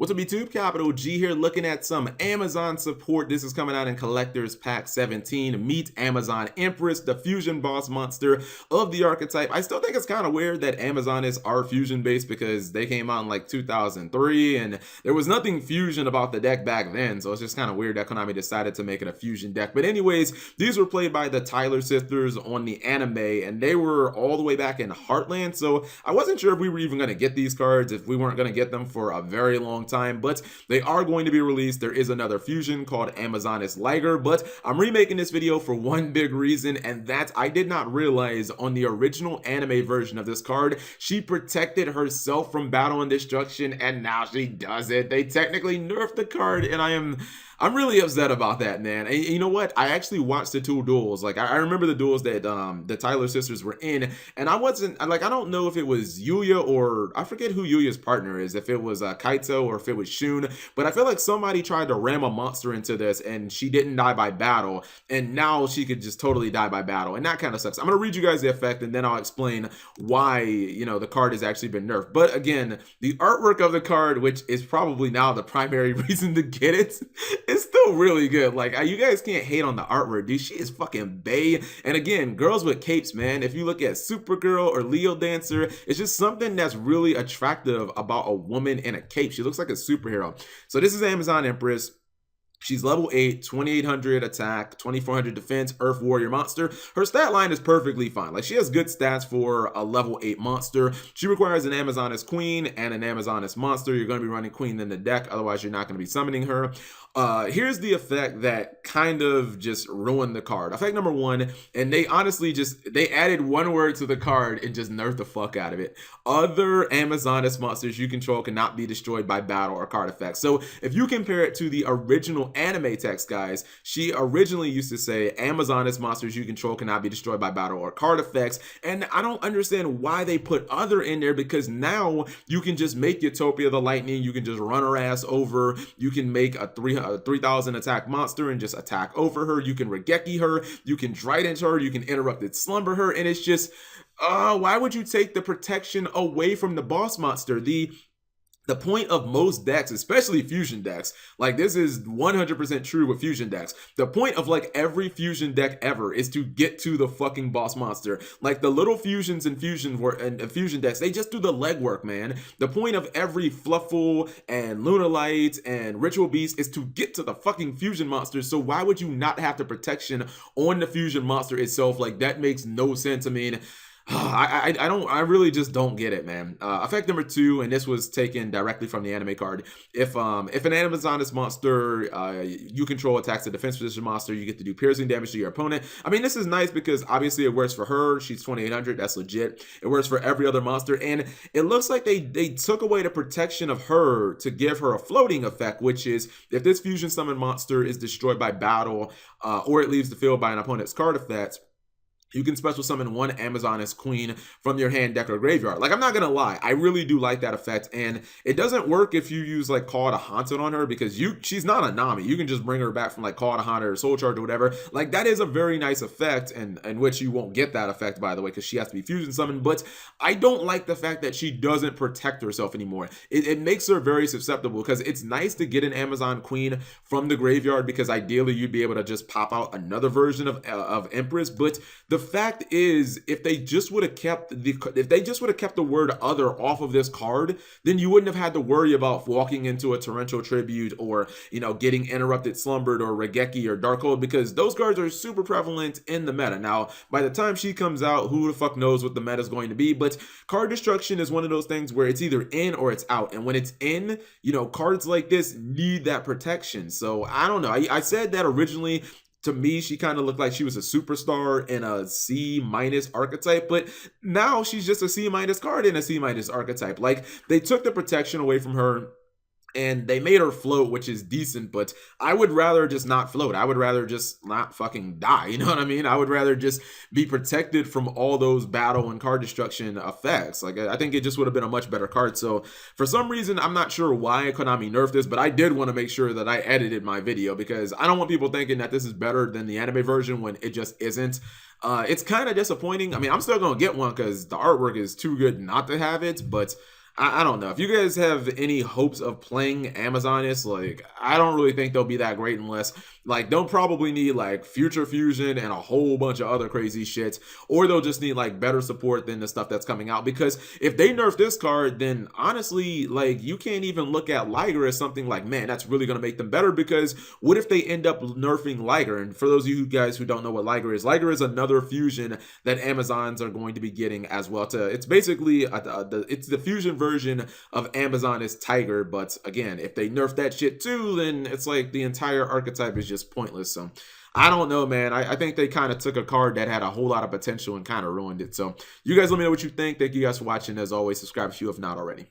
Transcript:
What's up YouTube? Capital G here looking at some Amazon support. This is coming out in Collector's Pack 17. Meet Amazon Empress, the fusion boss monster of the archetype. I still think it's kind of weird that Amazon is our fusion base because they came out in like 2003 and there was nothing fusion about the deck back then. So it's just kind of weird that Konami decided to make it a fusion deck. But anyways, these were played by the Tyler sisters on the anime and they were all the way back in Heartland. So I wasn't sure if we were even going to get these cards, if we weren't going to get them for a very long time, but they are going to be released. There is another fusion called Amazoness Liger, but I'm remaking this video for one big reason, and that I did not realize on the original anime version of this card, she protected herself from battle and destruction, and now she does it. They technically nerfed the card, and I'm really upset about that, man. And you know what? I actually watched the two duels. Like, I remember the duels that the Tyler sisters were in, and I don't know if it was Yuya or I forget who Yuya's partner is, if it was Kaito or if it was Shun, but I feel like somebody tried to ram a monster into this and she didn't die by battle, and now she could just totally die by battle, and that kind of sucks. I'm gonna read you guys the effect and then I'll explain why, you know, the card has actually been nerfed. But again, the artwork of the card, which is probably now the primary reason to get it, it's still really good. Like, you guys can't hate on the artwork, dude. She is fucking bae. And again, girls with capes, man. If you look at Supergirl or Leo Dancer, it's just something that's really attractive about a woman in a cape. She looks like a superhero. So this is Amazon Empress. She's level 8, 2800 attack, 2400 defense, Earth Warrior monster. Her stat line is perfectly fine. Like, she has good stats for a level 8 monster. She requires an Amazoness Queen and an Amazoness monster. You're going to be running Queen in the deck, otherwise you're not going to be summoning her. Here's the effect that kind of just ruined the card. Effect number 1, and they honestly they added one word to the card and just nerfed the fuck out of it. Other Amazoness monsters you control cannot be destroyed by battle or card effects. So if you compare it to the original anime text, guys, she originally used to say Amazoness monsters you control cannot be destroyed by battle or card effects, and I don't understand why they put other in there, because now you can just make Utopia the Lightning, you can just run her ass over, you can make a 3000 attack monster and just attack over her, you can Regeki her, you can Trident her, you can Interrupted Slumber her, and it's just why would you take the protection away from the boss monster? The point of most decks, especially fusion decks, like this is 100% true with fusion decks, the point of like every fusion deck ever is to get to the fucking boss monster. Like the little fusions and fusion decks, they just do the legwork, man. The point of every Fluffle and Lunalight and Ritual Beast is to get to the fucking fusion monster. So why would you not have the protection on the fusion monster itself? Like, that makes no sense. I mean, I really just don't get it, man. Effect number 2, and this was taken directly from the anime card. If an Amazoness monster you control attacks a defense position monster, you get to do piercing damage to your opponent. I mean, this is nice because obviously it works for her. She's 2800. That's legit. It works for every other monster, and it looks like they took away the protection of her to give her a floating effect, which is if this fusion summon monster is destroyed by battle or it leaves the field by an opponent's card effect, you can special summon one Amazoness Queen from your hand, deck, or graveyard. Like, I'm not gonna lie, I really do like that effect, and it doesn't work if you use like Call to Haunted on her, because she's not a Nami. You can just bring her back from like Call to Haunted or Soul Charge or whatever. Like, that is a very nice effect, and which you won't get that effect, by the way, because she has to be fusion summoned. But I don't like the fact that she doesn't protect herself anymore. It makes her very susceptible, because it's nice to get an Amazon Queen from the graveyard, because ideally you'd be able to just pop out another version of Empress. But the fact is, if they just would have kept the word other off of this card, then you wouldn't have had to worry about walking into a Torrential Tribute or, you know, getting Interrupted Slumbered or Regeki or Darkhold, because those cards are super prevalent in the meta. Now, by the time she comes out, who the fuck knows what the meta is going to be, but card destruction is one of those things where it's either in or it's out, and when it's in, you know, cards like this need that protection. So I don't know, I said that originally. To me, she kind of looked like she was a superstar in a C- archetype, but now she's just a C- card in a C- archetype. Like, they took the protection away from her and they made her float, which is decent, but I would rather just not float. I would rather just not fucking die, you know what I mean? I would rather just be protected from all those battle and card destruction effects. Like, I think it just would have been a much better card. So for some reason, I'm not sure why Konami nerfed this, but I did want to make sure that I edited my video, because I don't want people thinking that this is better than the anime version when it just isn't. It's kind of disappointing. I mean, I'm still gonna get one because the artwork is too good not to have it, but I don't know. If you guys have any hopes of playing Amazoness, like, I don't really think they'll be that great unless, like, they'll probably need, like, Future Fusion and a whole bunch of other crazy shits, or they'll just need, like, better support than the stuff that's coming out. Because if they nerf this card, then honestly, like, you can't even look at Liger as something like, man, that's really going to make them better, because what if they end up nerfing Liger? And for those of you guys who don't know what Liger is another fusion that Amazons are going to be getting as well. It's basically, it's the fusion version of Amazoness Tiger, but again, if they nerf that shit too, then it's like the entire archetype is just pointless. So I don't know, man. I think they kind of took a card that had a whole lot of potential and kind of ruined it. So you guys let me know what you think. Thank you guys for watching. As always, subscribe if you have not already.